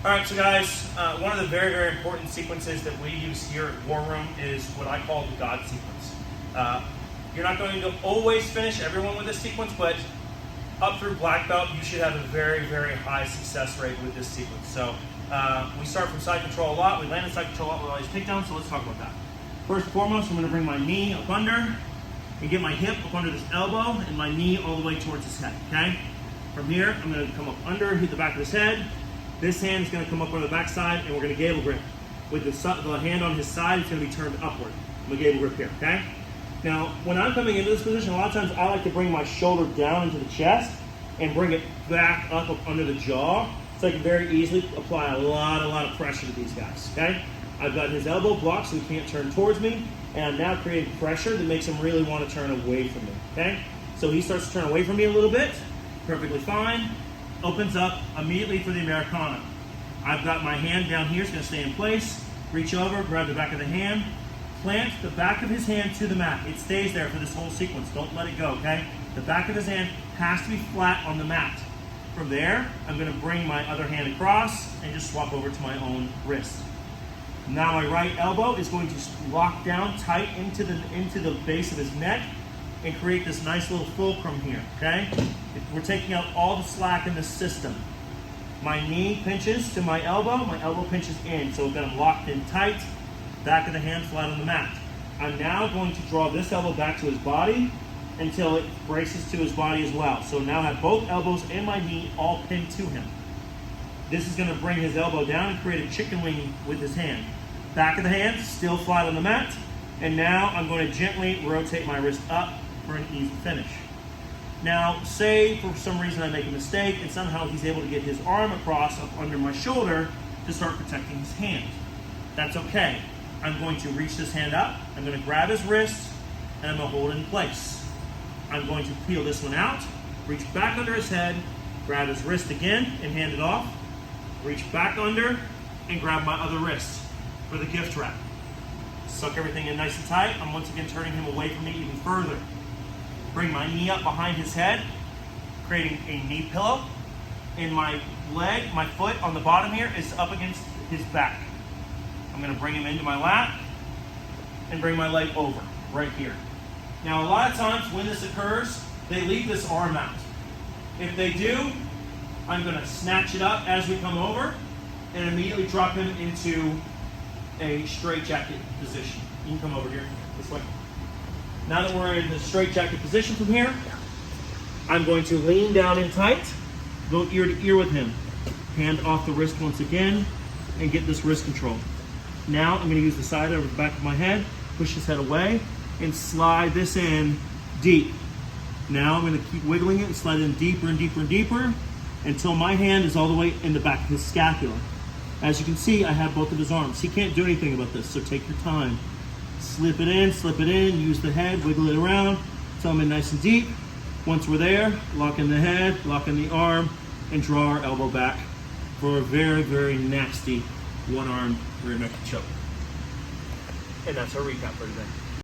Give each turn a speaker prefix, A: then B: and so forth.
A: All right, so guys, one of the very, very important sequences that we use here at War Room is what I call the God sequence. You're not going to always finish everyone with this sequence, but up through black belt, you should have a very, very high success rate with this sequence. So we start from side control a lot. We land in side control a lot with all these takedowns, so let's talk about that. First and foremost, I'm going to bring my knee up under and get my hip up under this elbow and my knee all the way towards his head, okay? From here, I'm going to come up under, hit the back of his head. This hand is going to come up on the back side, and we're going to gable grip. With the hand on his side, it's going to be turned upward. I'm going to gable grip here, okay? Now, when I'm coming into this position, a lot of times I like to bring my shoulder down into the chest and bring it back up under the jaw, so I can very easily apply a lot of pressure to these guys, okay? I've got his elbow blocked so he can't turn towards me, and I'm now creating pressure that makes him really want to turn away from me, okay? So he starts to turn away from me a little bit, perfectly fine. Opens up immediately for the Americana. I've got my hand down here, it's going to stay in place. Reach over, grab the back of the hand, plant the back of his hand to the mat. It stays there for this whole sequence. Don't let it go, okay? The back of his hand has to be flat on the mat. From there, I'm going to bring my other hand across and just swap over to my own wrist. Now my right elbow is going to lock down tight into the base of his neck and create this nice little fulcrum here, okay? We're taking out all the slack in the system. My knee pinches to my elbow pinches in, so we've got them locked in tight, back of the hand flat on the mat. I'm now going to draw this elbow back to his body until it braces to his body as well. So now I have both elbows and my knee all pinned to him. This is gonna bring his elbow down and create a chicken wing with his hand. Back of the hand, still flat on the mat, and now I'm going to gently rotate my wrist up for an easy finish. Now, say for some reason I make a mistake and somehow he's able to get his arm across up under my shoulder to start protecting his hand. That's okay. I'm going to reach this hand up, I'm going to grab his wrist, and I'm going to hold it in place. I'm going to peel this one out, reach back under his head, grab his wrist again and hand it off, reach back under and grab my other wrist for the gift wrap. Suck everything in nice and tight. I'm once again turning him away from me even further. Bring my knee up behind his head, creating a knee pillow. And my leg, my foot on the bottom here is up against his back. I'm gonna bring him into my lap and bring my leg over, right here. Now, a lot of times when this occurs, they leave this arm out. If they do, I'm gonna snatch it up as we come over and immediately drop him into a straight jacket position. You can come over here, this way. Now that we're in the straight jacket position from here, I'm going to lean down in tight, go ear to ear with him. Hand off the wrist once again, and get this wrist control. Now I'm going to use the side over the back of my head, push his head away, and slide this in deep. Now I'm going to keep wiggling it and slide it in deeper and deeper and deeper until my hand is all the way in the back of his scapula. As you can see, I have both of his arms. He can't do anything about this, so take your time. Slip it in, use the head, wiggle it around, so I'm in nice and deep. Once we're there, lock in the head, lock in the arm, and draw our elbow back for a very, very nasty one-arm rear neck choke. And that's our recap for today.